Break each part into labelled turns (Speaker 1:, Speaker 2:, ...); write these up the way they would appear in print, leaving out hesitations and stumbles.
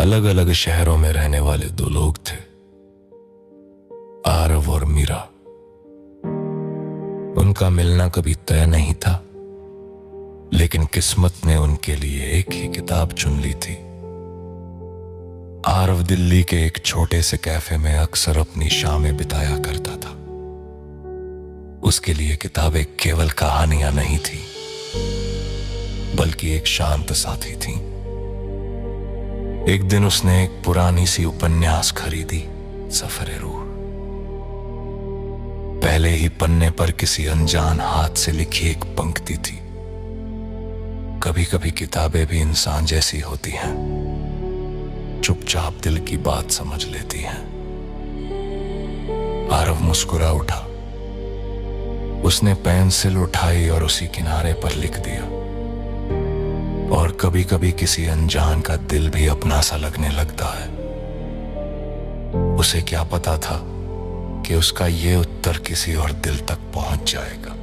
Speaker 1: अलग अलग शहरों में रहने वाले दो लोग थे, आरव और मीरा। उनका मिलना कभी तय नहीं था, लेकिन किस्मत ने उनके लिए एक ही किताब चुन ली थी। आरव दिल्ली के एक छोटे से कैफे में अक्सर अपनी शामें बिताया करता था। उसके लिए किताबें केवल कहानियां नहीं थी, बल्कि एक शांत साथी थी। एक दिन उसने एक पुरानी सी उपन्यास खरीदी, सफरे रूह। पहले ही पन्ने पर किसी अनजान हाथ से लिखी एक पंक्ति थी, कभी कभी किताबें भी इंसान जैसी होती हैं, चुपचाप दिल की बात समझ लेती हैं। आरव मुस्कुरा उठा। उसने पेंसिल उठाई और उसी किनारे पर लिख दिया। और कभी कभी किसी अनजान का दिल भी अपना सा लगने लगता है। उसे क्या पता था कि उसका ये उत्तर किसी और दिल तक पहुंच जाएगा।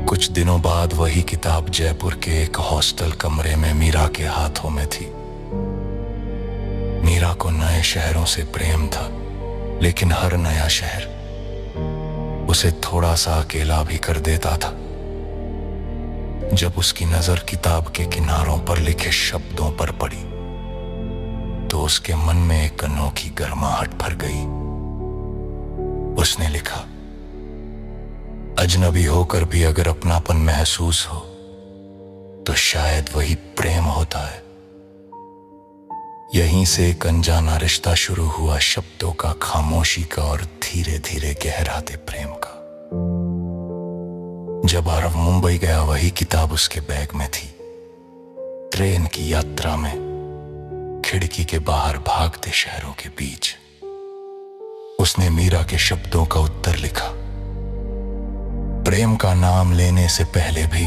Speaker 1: कुछ दिनों बाद वही किताब जयपुर के एक हॉस्टल कमरे में मीरा के हाथों में थी। मीरा को नए शहरों से प्रेम था, लेकिन हर नया शहर उसे थोड़ा सा अकेला भी कर देता था। जब उसकी नजर किताब के किनारों पर लिखे शब्दों पर पड़ी, तो उसके मन में एक अनोखी गर्माहट भर गई। उसने लिखा, अजनबी होकर भी अगर अपनापन महसूस हो, तो शायद वही प्रेम होता है। यहीं से एक अनजाना रिश्ता शुरू हुआ, शब्दों का, खामोशी का और धीरे धीरे गहराते प्रेम का। जब आरव मुंबई गया, वही किताब उसके बैग में थी। ट्रेन की यात्रा में, खिड़की के बाहर भागते शहरों के बीच, उसने मीरा के शब्दों का उत्तर लिखा। प्रेम का नाम लेने से पहले भी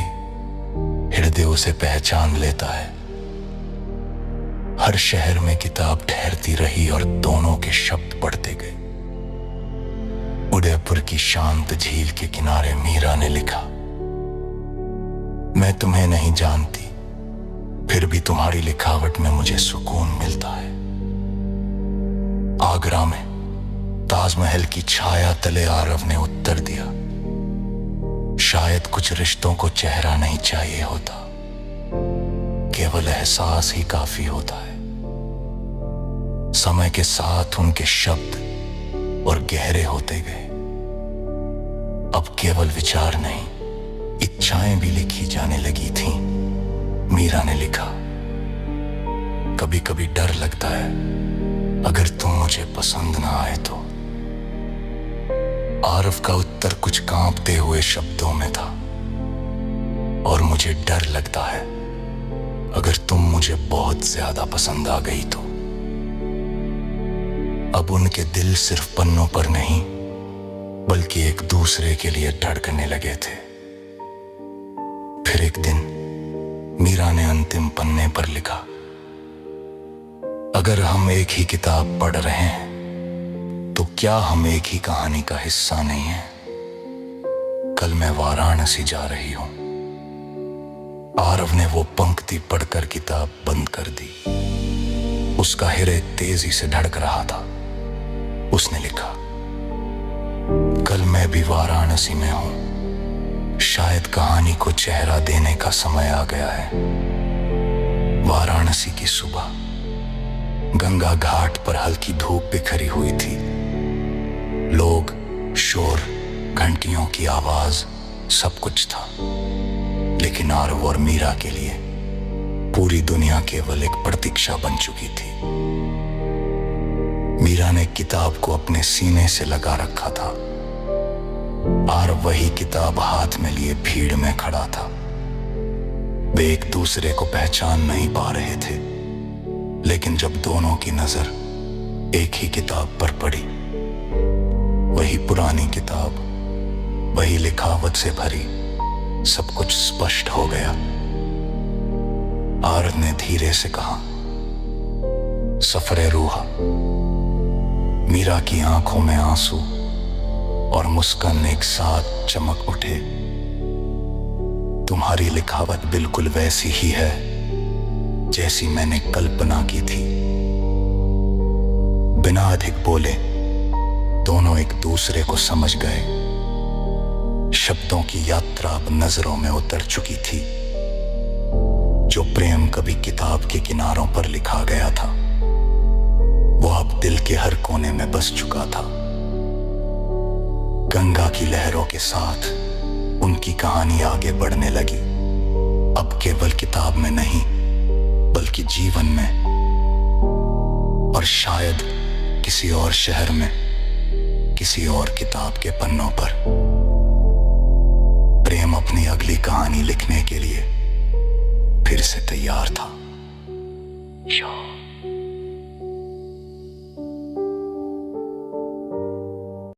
Speaker 1: हृदय उसे पहचान लेता है। हर शहर में किताब ठहरती रही और दोनों के शब्द पढ़ते गए। उदयपुर की शांत झील के किनारे मीरा ने लिखा, मैं तुम्हें नहीं जानती, फिर भी तुम्हारी लिखावट में मुझे सुकून मिलता है। आगरा में ताजमहल की छाया तले आरव ने उत्तर दिया, शायद कुछ रिश्तों को चेहरा नहीं चाहिए होता, केवल एहसास ही काफी होता है। समय के साथ उनके शब्द और गहरे होते गए। अब केवल विचार नहीं, इच्छाएं भी लिखी जाने लगी थीं। मीरा ने लिखा, कभी कभी डर लगता है अगर तुम मुझे पसंद ना आए तो। आरव का उत्तर कुछ कांपते हुए शब्दों में था, और मुझे डर लगता है अगर तुम मुझे बहुत ज्यादा पसंद आ गई तो। अब उनके दिल सिर्फ पन्नों पर नहीं, बल्कि एक दूसरे के लिए धड़कने लगे थे। फिर एक दिन मीरा ने अंतिम पन्ने पर लिखा, अगर हम एक ही किताब पढ़ रहे हैं, तो क्या हम एक ही कहानी का हिस्सा नहीं है? कल मैं वाराणसी जा रही हूं। आरव ने वो पंक्ति पढ़कर किताब बंद कर दी। उसका हृदय तेजी से धड़क रहा था। उसने लिखा, कल मैं भी वाराणसी में हूं। शायद कहानी को चेहरा देने का समय आ गया है। वाराणसी की सुबह, गंगा घाट पर हल्की धूप बिखरी हुई थी। लोग, शोर, घंटियों की आवाज, सब कुछ था। लेकिन आरव और मीरा के लिए पूरी दुनिया केवल एक प्रतीक्षा बन चुकी थी। मीरा ने किताब को अपने सीने से लगा रखा था। आरव वही किताब हाथ में लिए भीड़ में खड़ा था। वे एक दूसरे को पहचान नहीं पा रहे थे, लेकिन जब दोनों की नजर एक ही किताब पर पड़ी, वही पुरानी किताब, वही लिखावट से भरी, सब कुछ स्पष्ट हो गया। आरव ने धीरे से कहा, सफरे रूह। मीरा की आंखों में आंसू और मुस्कान एक साथ चमक उठे। तुम्हारी लिखावट बिल्कुल वैसी ही है जैसी मैंने कल्पना की अधिक बोले, दोनों एक दूसरे को समझ गए। शब्दों की यात्रा अब नजरों में उतर चुकी थी। जो प्रेम कभी किताब के किनारों पर लिखा गया था, वो अब दिल के हर कोने में बस चुका था। गंगा की लहरों के साथ उनकी कहानी आगे बढ़ने लगी। अब केवल किताब में नहीं, बल्कि जीवन में, और शायद किसी और शहर में, किसी और किताब के पन्नों पर। प्रेम अपनी अगली कहानी लिखने के लिए फिर से तैयार था।